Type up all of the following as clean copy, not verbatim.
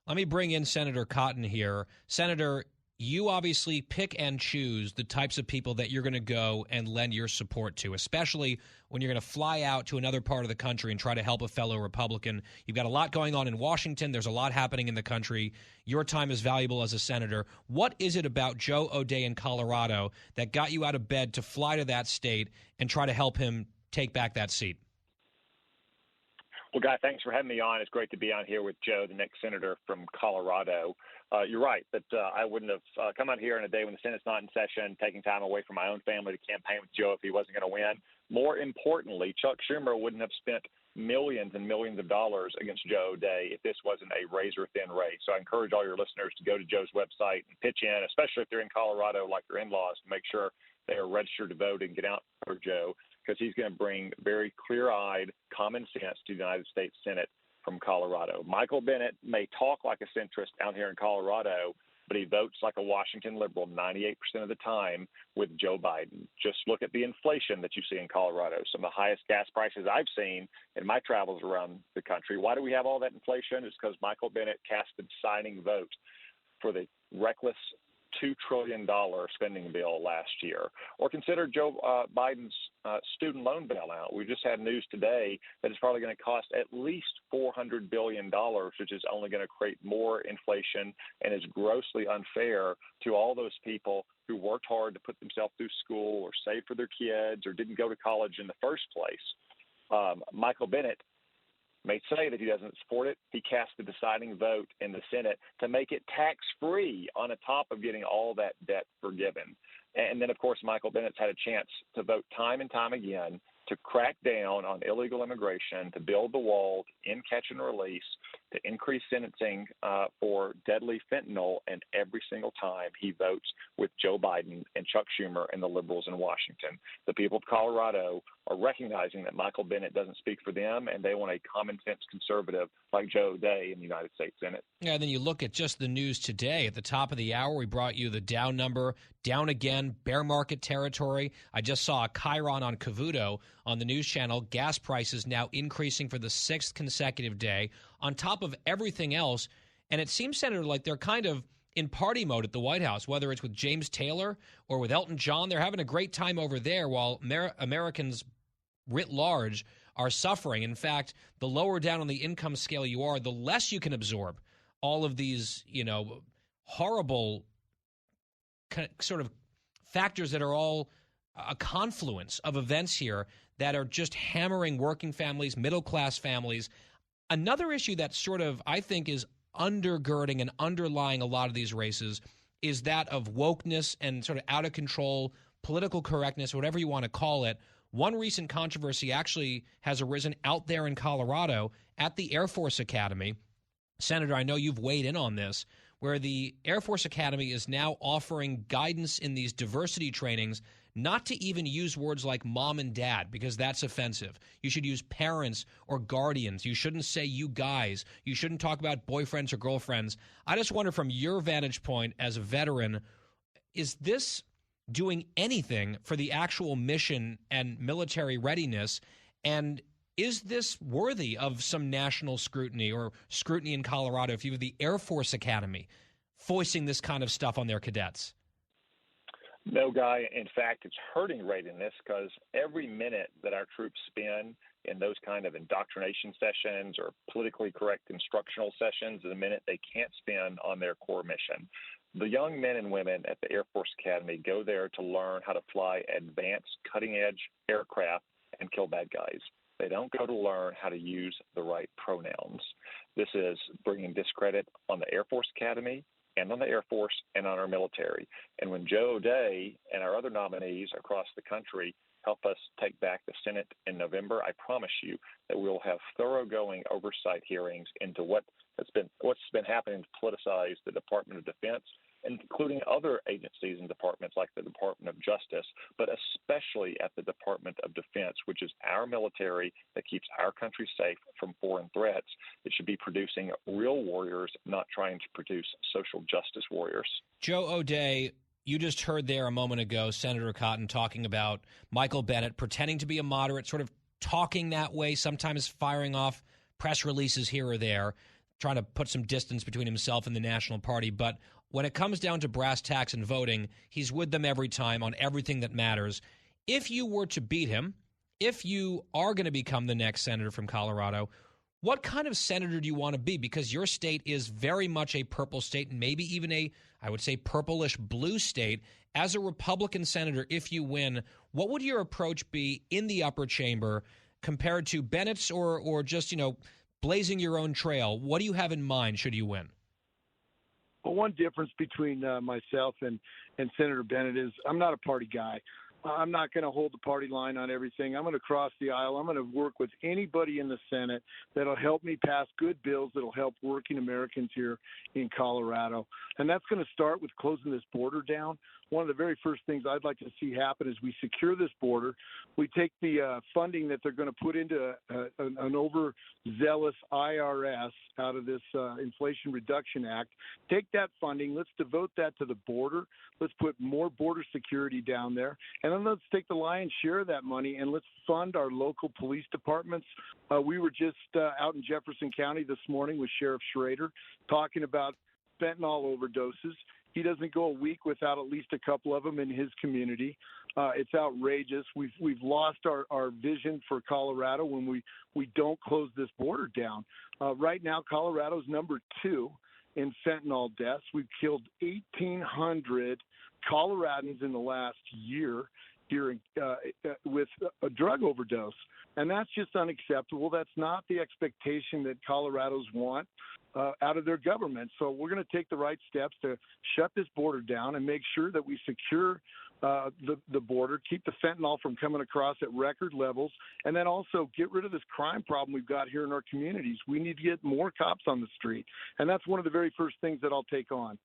Let me bring in Senator Cotton here. Senator, you obviously pick and choose the types of people that you're going to go and lend your support to, especially when you're going to fly out to another part of the country and try to help a fellow Republican. You've got a lot going on in Washington. There's a lot happening in the country. Your time is valuable as a senator. What is it about Joe O'Dea in Colorado that got you out of bed to fly to that state and try to help him take back that seat? Well, Guy, thanks for having me on. It's great to be on here with Joe, the next senator from Colorado. You're right that I wouldn't have come out here on a day when the Senate's not in session, taking time away from my own family to campaign with Joe if he wasn't going to win. More importantly, Chuck Schumer wouldn't have spent millions and millions of dollars against Joe O'Dea if this wasn't a razor-thin race. So I encourage all your listeners to go to Joe's website and pitch in, especially if they're in Colorado like your in-laws, to make sure they are registered to vote and get out for Joe, because he's going to bring very clear-eyed common sense to the United States Senate from Colorado. Michael Bennet may talk like a centrist out here in Colorado, but he votes like a Washington liberal 98% of the time with Joe Biden. Just look at the inflation that you see in Colorado, some of the highest gas prices I've seen in my travels around the country. Why do we have all that inflation? It's because Michael Bennet cast the deciding vote for the reckless $2 trillion spending bill last year. Or consider Joe Biden's student loan bailout. We just had news today that it's probably going to cost at least $400 billion, which is only going to create more inflation and is grossly unfair to all those people who worked hard to put themselves through school or save for their kids or didn't go to college in the first place. Michael Bennet may say that he doesn't support it. He cast the deciding vote in the Senate to make it tax-free on the top of getting all that debt forgiven. And then, of course, Michael Bennett's had a chance to vote time and time again to crack down on illegal immigration, to build the wall, to end catch and release, to increase sentencing for deadly fentanyl, and every single time he votes with Joe Biden and Chuck Schumer and the liberals in Washington. The people of Colorado are recognizing that Michael Bennet doesn't speak for them, and they want a common-sense conservative like Joe O'Dea in the United States Senate. Yeah, and then you look at just the news today. At the top of the hour, we brought you the Dow number, down again, bear market territory. I just saw a Chiron on Cavuto on the news channel. Gas prices now increasing for the sixth consecutive day, on top of everything else. And it seems, Senator, like they're kind of in party mode at the White House, whether it's with James Taylor or with Elton John. They're having a great time over there while Americans writ large are suffering. In fact, the lower down on the income scale you are, the less you can absorb all of these, horrible sort of factors that are all a confluence of events here that are just hammering working families, middle-class families. Another issue that sort of, I think, is undergirding and underlying a lot of these races is that of wokeness and sort of out-of-control political correctness, whatever you want to call it. One recent controversy actually has arisen out there in Colorado at the Air Force Academy. Senator, I know you've weighed in on this, where the Air Force Academy is now offering guidance in these diversity trainings not to even use words like mom and dad, because that's offensive. You should use parents or guardians. You shouldn't say you guys. You shouldn't talk about boyfriends or girlfriends. I just wonder, from your vantage point as a veteran, is this doing anything for the actual mission and military readiness? And is this worthy of some national scrutiny or scrutiny in Colorado if you have the Air Force Academy foisting this kind of stuff on their cadets? No, Guy. In fact, it's hurting readiness, because every minute that our troops spend in those kind of indoctrination sessions or politically correct instructional sessions is a minute they can't spend on their core mission. The young men and women at the Air Force Academy go there to learn how to fly advanced, cutting-edge aircraft and kill bad guys. They don't go to learn how to use the right pronouns. This is bringing discredit on the Air Force Academy and on the Air Force and on our military. And when Joe O'Dea and our other nominees across the country help us take back the Senate in November, I promise you that we'll have thoroughgoing oversight hearings into what's been happening to politicize the Department of Defense, including other agencies and departments like the Department of Justice, but especially at the Department of Defense, which is our military that keeps our country safe from foreign threats. It should be producing real warriors, not trying to produce social justice warriors. Joe O'Dea, you just heard there a moment ago Senator Cotton talking about Michael Bennet pretending to be a moderate, sort of talking that way, sometimes firing off press releases here or there. trying to put some distance between himself and the National Party. But when it comes down to brass tacks and voting, he's with them every time on everything that matters. If you were to beat him, if you are going to become the next senator from Colorado, what kind of senator do you want to be? Because your state is very much a purple state and maybe even a, I would say, purplish blue state. As a Republican senator, if you win, what would your approach be in the upper chamber compared to Bennett's or just, blazing your own trail? What do you have in mind should you win? Well, one difference between myself and Senator Bennett is I'm not a party guy. I'm not going to hold the party line on everything. I'm going to cross the aisle. I'm going to work with anybody in the Senate that'll help me pass good bills that'll help working Americans here in Colorado. And that's going to start with closing this border down. One of the very first things I'd like to see happen is we secure this border. We take the funding that they're going to put into an overzealous IRS out of this Inflation Reduction Act. Take that funding. Let's devote that to the border. Let's put more border security down there. And then let's take the lion's share of that money and let's fund our local police departments. We were just out in Jefferson County this morning with Sheriff Schrader talking about fentanyl overdoses. He doesn't go a week without at least a couple of them in his community. It's outrageous. We've lost our vision for Colorado when we don't close this border down. Right now, Colorado's number 2 in fentanyl deaths. We've killed 1,800 Coloradans in the last year here with a drug overdose. And that's just unacceptable. That's not the expectation that Colorados want out of their government. So we're going to take the right steps to shut this border down and make sure that we secure the border, keep the fentanyl from coming across at record levels, and then also get rid of this crime problem we've got here in our communities. We need to get more cops on the street, and that's one of the very first things that I'll take on.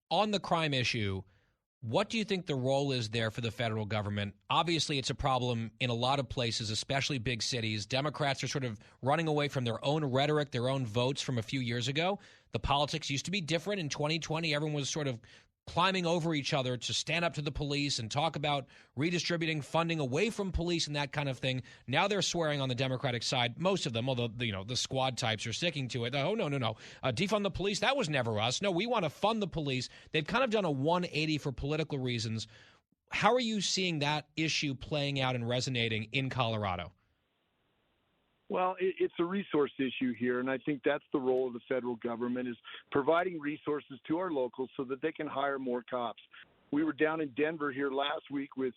On the crime issue, what do you think the role is there for the federal government? Obviously, it's a problem in a lot of places, especially big cities. Democrats are sort of running away from their own rhetoric, their own votes from a few years ago. The politics used to be different. In 2020, everyone was sort of climbing over each other to stand up to the police and talk about redistributing funding away from police and that kind of thing. Now they're swearing on the Democratic side, most of them, although the squad types are sticking to it. Oh, no. Defund the police, that was never us. No, we want to fund the police. They've kind of done a 180 for political reasons. How are you seeing that issue playing out and resonating in Colorado? Well, it's a resource issue here, and I think that's the role of the federal government is providing resources to our locals so that they can hire more cops. We were down in Denver here last week with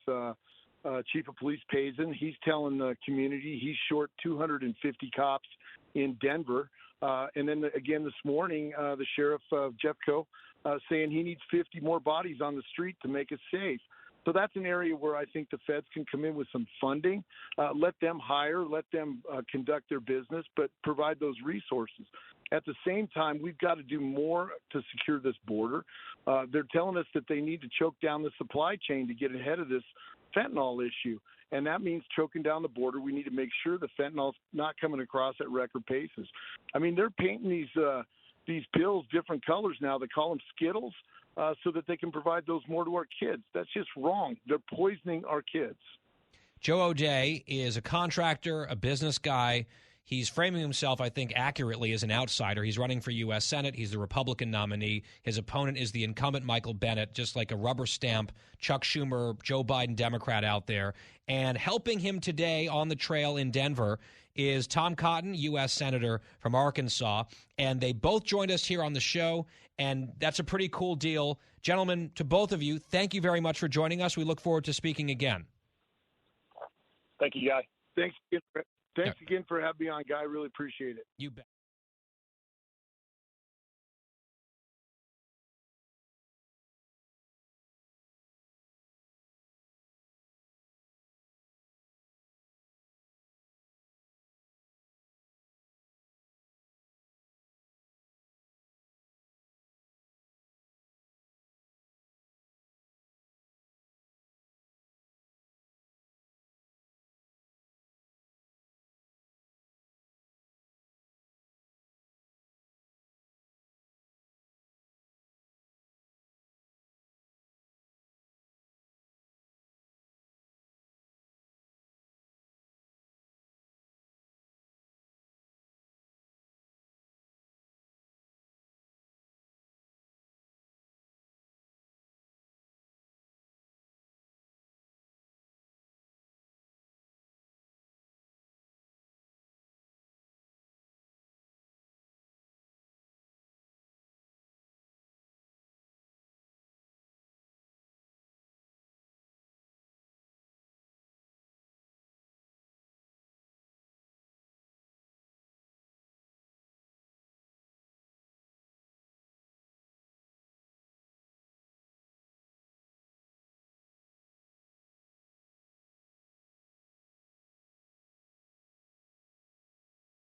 Chief of Police Pazin. He's telling the community he's short 250 cops in Denver. And then again this morning, the sheriff of Jeffco saying he needs 50 more bodies on the street to make us safe. So that's an area where I think the feds can come in with some funding, let them hire, let them conduct their business, but provide those resources. At the same time, we've got to do more to secure this border. They're telling us that they need to choke down the supply chain to get ahead of this fentanyl issue, and that means choking down the border. We need to make sure the fentanyl's not coming across at record paces. I mean, they're painting these pills different colors now. They call them Skittles. So that they can provide those more to our kids. That's just wrong. They're poisoning our kids. Joe O'Dea is a contractor, a business guy. He's framing himself, I think, accurately as an outsider. He's running for U.S. Senate. He's the Republican nominee. His opponent is the incumbent Michael Bennet, just like a rubber stamp Chuck Schumer, Joe Biden Democrat out there. And helping him today on the trail in Denver is Tom Cotton, U.S. Senator from Arkansas. And they both joined us here on the show, and that's a pretty cool deal. Gentlemen, to both of you, thank you very much for joining us. We look forward to speaking again. Thank you, Guy. Thanks again for having me on, Guy. I really appreciate it. You bet.